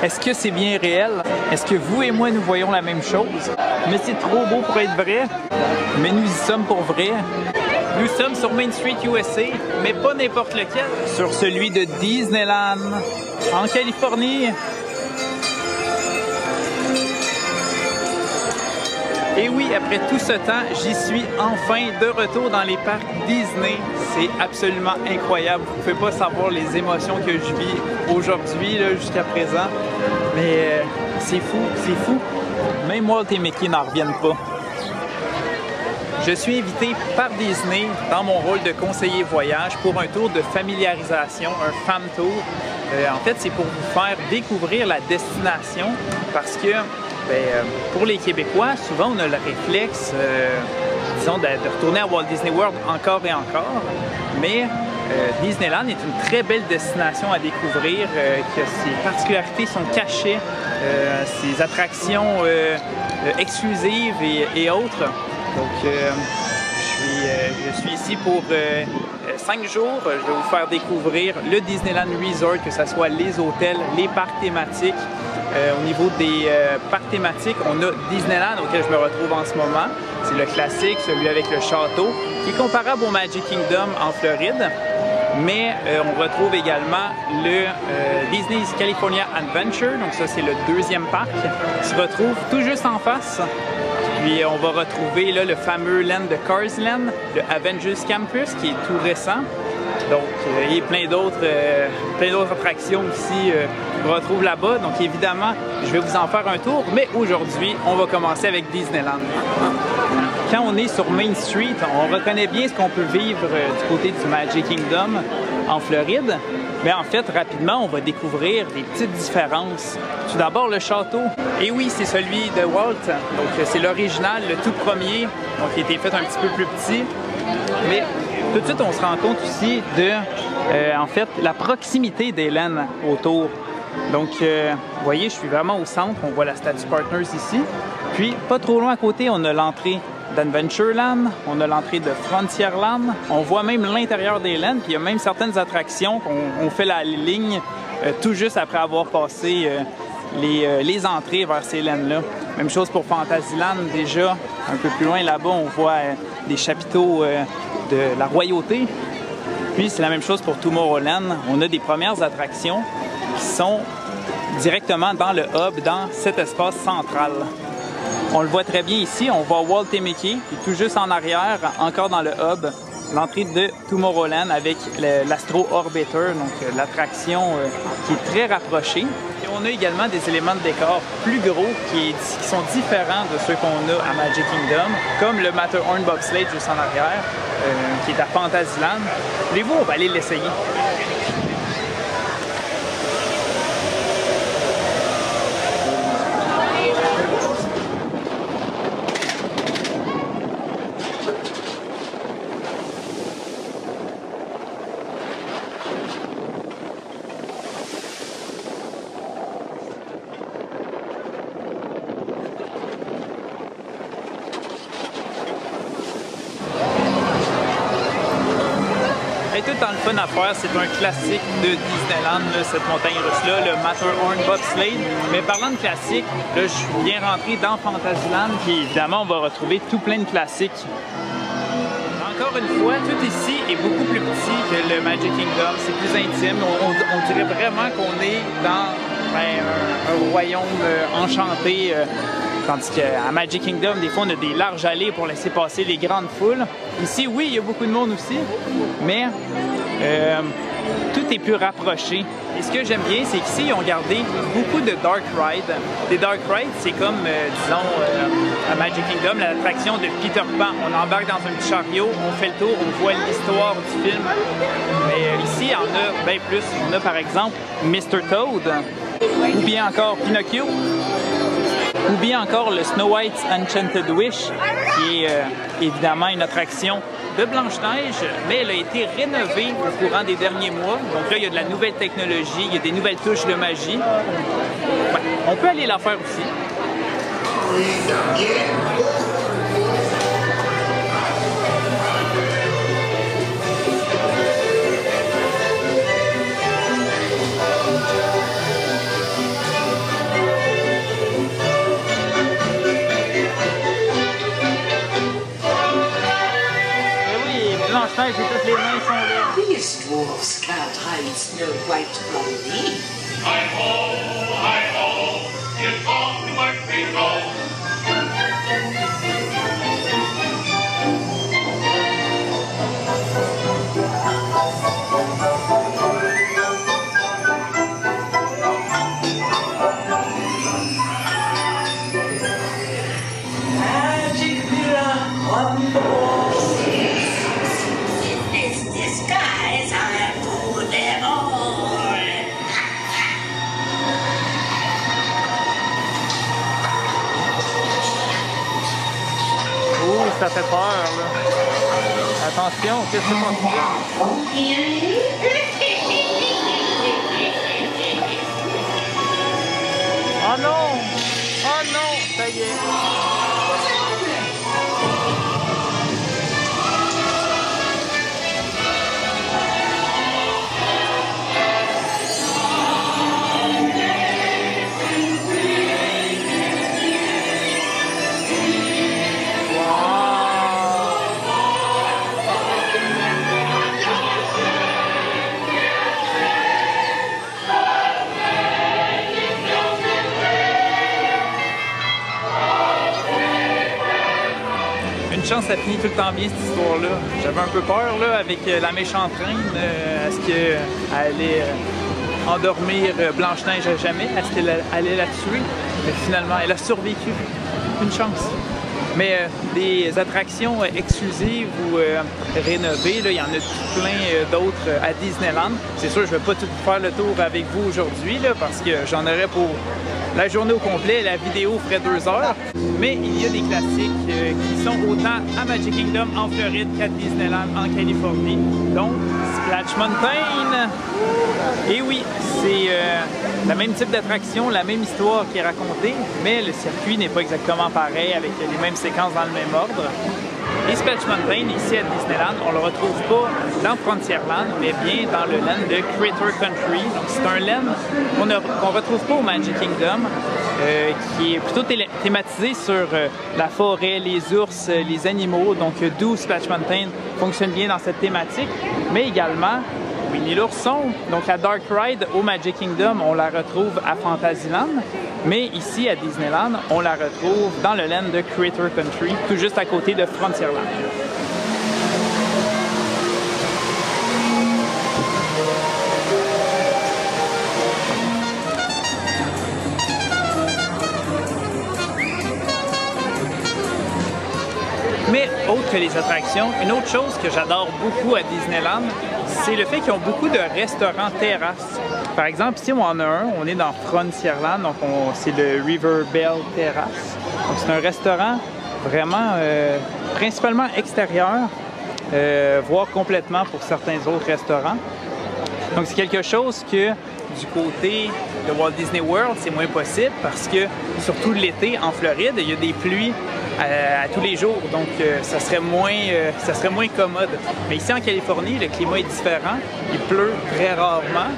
Est-ce que c'est bien réel? Est-ce que vous et moi, nous voyons la même chose? Mais c'est trop beau pour être vrai. Mais nous y sommes pour vrai. Nous sommes sur Main Street USA, mais pas n'importe lequel. Sur celui de Disneyland, en Californie. Et oui, après tout ce temps, j'y suis enfin de retour dans les parcs Disney. C'est absolument incroyable. Vous ne pouvez pas savoir les émotions que je vis aujourd'hui, jusqu'à présent. Mais c'est fou, c'est fou. Même Walt et Mickey n'en reviennent pas. Je suis invité par Disney dans mon rôle de conseiller voyage pour un tour de familiarisation, un fam tour. En fait, c'est pour vous faire découvrir la destination parce que pour les Québécois, souvent on a le réflexe, disons, de retourner à Walt Disney World encore et encore, mais Disneyland est une très belle destination à découvrir, que ses particularités sont cachées, ses attractions exclusives et autres. Donc, je suis ici pour 5 jours. Je vais vous faire découvrir le Disneyland Resort, que ce soit les hôtels, les parcs thématiques. Au niveau des parcs thématiques, on a Disneyland, auquel je me retrouve en ce moment. C'est le classique, celui avec le château, qui est comparable au Magic Kingdom en Floride. Mais on retrouve également le Disney's California Adventure. Donc ça, c'est le deuxième parc qui se retrouve tout juste en face. Puis on va retrouver là, le fameux land de Cars Land, le Avengers Campus, qui est tout récent. Donc, il y a plein d'autres attractions aussi qu'on retrouve là-bas. Donc, évidemment, je vais vous en faire un tour. Mais aujourd'hui, on va commencer avec Disneyland. Quand on est sur Main Street, on reconnaît bien ce qu'on peut vivre du côté du Magic Kingdom en Floride. Mais en fait, rapidement, on va découvrir des petites différences. Tout d'abord, le château. Et oui, c'est celui de Walt. Donc, c'est l'original, le tout premier, donc qui a été fait un petit peu plus petit. Mais tout de suite, on se rend compte aussi de, en fait, la proximité des laines autour. Donc, vous voyez, je suis vraiment au centre. On voit la statue Partners ici. Puis, pas trop loin à côté, on a l'entrée d'Adventureland, on a l'entrée de Frontierland. On voit même l'intérieur des laines. Puis, il y a même certaines attractions qu'on fait la ligne tout juste après avoir passé les entrées vers ces laines-là. Même chose pour Fantasyland, déjà. Un peu plus loin là-bas, on voit des chapiteaux de la royauté. Puis c'est la même chose pour Tomorrowland. On a des premières attractions qui sont directement dans le hub, dans cet espace central. On le voit très bien ici. On voit Walt et Mickey, qui est tout juste en arrière, encore dans le hub. L'entrée de Tomorrowland avec l'Astro Orbiter, donc l'attraction qui est très rapprochée. Et on a également des éléments de décor plus gros qui sont différents de ceux qu'on a à Magic Kingdom, comme le Matterhorn Bobsleigh juste en arrière, qui est à Fantasyland. Voulez-vous, on va aller l'essayer. Tout dans le fun à faire, c'est un classique de Disneyland, là, cette montagne russe-là, le Matterhorn Bobsleigh. Mais parlant de classique, là, je viens rentrer dans Fantasyland, puis évidemment, on va retrouver tout plein de classiques. Encore une fois, tout ici est beaucoup plus petit que le Magic Kingdom, c'est plus intime. On dirait vraiment qu'on est dans un royaume enchanté. Tandis qu'à Magic Kingdom, des fois, on a des larges allées pour laisser passer les grandes foules. Ici, oui, il y a beaucoup de monde aussi, mais tout est plus rapproché. Et ce que j'aime bien, c'est qu'ici, ils ont gardé beaucoup de dark rides. Des dark rides, c'est comme, disons, à Magic Kingdom, l'attraction de Peter Pan. On embarque dans un petit chariot, on fait le tour, on voit l'histoire du film. Mais ici, il y en a bien plus. On a, par exemple, Mr. Toad, ou bien encore Pinocchio, ou bien encore le Snow White's Enchanted Wish, qui est évidemment une attraction de Blanche-Neige, mais elle a été rénovée au courant des derniers mois. Donc là, il y a de la nouvelle technologie, il y a des nouvelles touches de magie. Ouais, on peut aller la faire aussi. the right from me. Hi-ho, it's on to my feet, go. Magic mirror on the wall. In this disguise, I fool them all. Ouh, ça fait peur, là. Attention, qu'est-ce que c'est qu'on fait? Oh non! Oh non! Ça y est! Une chance, ça finit tout le temps bien cette histoire-là. J'avais un peu peur là, avec la méchante reine. Est-ce qu'elle allait endormir Blanche-Neige à jamais? Est-ce qu'elle allait la tuer? Mais finalement, elle a survécu. Une chance. Mais des attractions exclusives ou rénovées, là, il y en a tout plein d'autres à Disneyland. C'est sûr, je ne vais pas tout faire le tour avec vous aujourd'hui là, parce que j'en aurais pour la journée au complet. La vidéo ferait 2 heures. Mais il y a des classiques qui sont autant à Magic Kingdom en Floride qu'à Disneyland en Californie. Donc, Splash Mountain! Et oui, c'est le même type d'attraction, la même histoire qui est racontée, mais le circuit n'est pas exactement pareil avec les mêmes séquences dans le même ordre. Et Splash Mountain, ici à Disneyland, on ne le retrouve pas dans Frontierland, mais bien dans le land de Critter Country. Donc c'est un land qu'on ne retrouve pas au Magic Kingdom, qui est plutôt thématisé sur la forêt, les ours, les animaux. Donc d'où Splash Mountain fonctionne bien dans cette thématique, mais également Winnie l'ourson. Donc la Dark Ride au Magic Kingdom, on la retrouve à Fantasyland, mais ici à Disneyland, on la retrouve dans le land de Critter Country, tout juste à côté de Frontierland. Mais autre que les attractions, une autre chose que j'adore beaucoup à Disneyland, c'est le fait qu'ils ont beaucoup de restaurants terrasses. Par exemple, ici, on en a un, on est dans Frontierland, donc c'est le River Belle Terrace. Donc c'est un restaurant vraiment principalement extérieur, voire complètement pour certains autres restaurants. Donc c'est quelque chose que du côté de Walt Disney World, c'est moins possible parce que, surtout l'été en Floride, il y a des pluies à tous les jours, donc ça serait moins commode. Mais ici en Californie, le climat est différent, il pleut très rarement,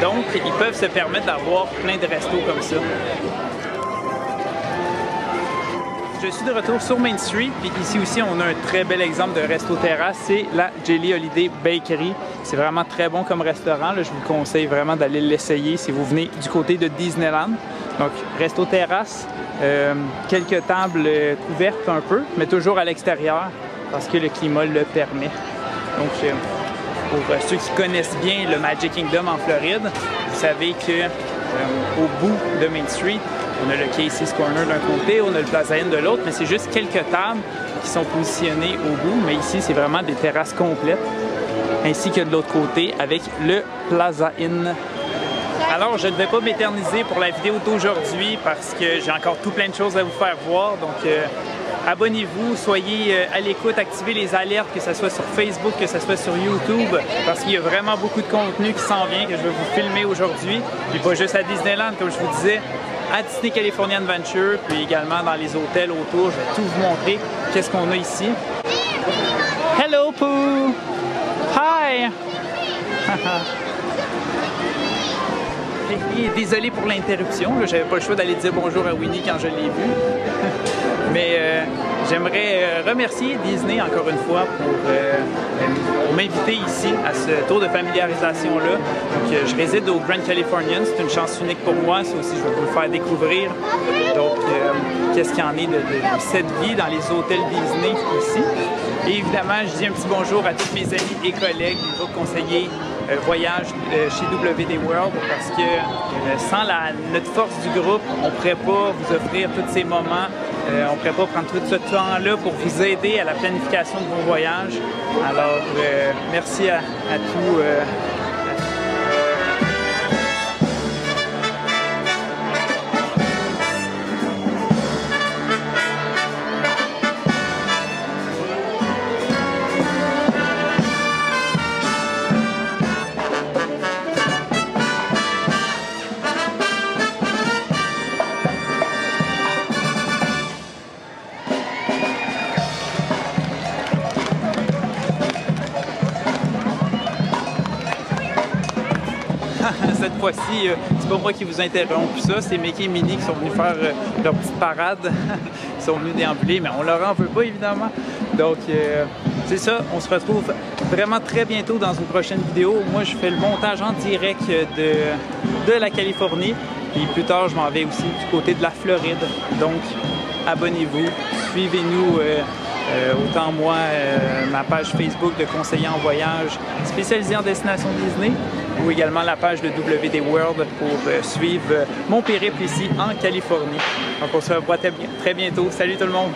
donc ils peuvent se permettre d'avoir plein de restos comme ça. Je suis de retour sur Main Street, puis ici aussi on a un très bel exemple de resto terrasse, c'est la Jelly Holiday Bakery. C'est vraiment très bon comme restaurant, là, je vous conseille vraiment d'aller l'essayer si vous venez du côté de Disneyland. Donc resto terrasse, quelques tables couvertes un peu, mais toujours à l'extérieur parce que le climat le permet. Donc pour ceux qui connaissent bien le Magic Kingdom en Floride, vous savez que au bout de Main Street, on a le Casey's Corner d'un côté, on a le Plaza Inn de l'autre, mais c'est juste quelques tables qui sont positionnées au bout. Mais ici, c'est vraiment des terrasses complètes, ainsi que de l'autre côté avec le Plaza Inn. Alors, je ne vais pas m'éterniser pour la vidéo d'aujourd'hui parce que j'ai encore tout plein de choses à vous faire voir. Donc, abonnez-vous, soyez à l'écoute, activez les alertes, que ce soit sur Facebook, que ce soit sur YouTube, parce qu'il y a vraiment beaucoup de contenu qui s'en vient, que je vais vous filmer aujourd'hui. Puis pas juste à Disneyland, comme je vous disais, à Disney California Adventure, puis également dans les hôtels autour. Je vais tout vous montrer qu'est-ce qu'on a ici. Hello, Pooh! Hi! Désolé pour l'interruption, j'avais pas le choix d'aller dire bonjour à Winnie quand je l'ai vu. Mais j'aimerais remercier Disney encore une fois pour m'inviter ici à ce tour de familiarisation-là. Donc, je réside au Grand Californian, c'est une chance unique pour moi, ça aussi je vais vous le faire découvrir. Donc, qu'est-ce qu'il y en est de cette vie dans les hôtels Disney ici. Et évidemment, je dis un petit bonjour à tous mes amis et collègues, les autres conseillers voyage chez WD World, parce que sans notre force du groupe, on ne pourrait pas vous offrir tous ces moments, on ne pourrait pas prendre tout ce temps-là pour vous aider à la planification de vos voyages. Alors, merci à tous. Cette fois-ci, c'est pas moi qui vous ai interrompu ça, c'est Mickey et Minnie qui sont venus faire leur petite parade. Ils sont venus déambuler, mais on leur en veut pas évidemment. Donc, c'est ça, on se retrouve vraiment très bientôt dans une prochaine vidéo. Moi, je fais le montage en direct de la Californie. Et plus tard, je m'en vais aussi du côté de la Floride. Donc, abonnez-vous, suivez-nous. Autant moi, ma page Facebook de conseiller en voyage spécialisé en destination Disney, ou également la page de WD World pour suivre mon périple ici en Californie. Donc on se revoit très bientôt. Salut tout le monde!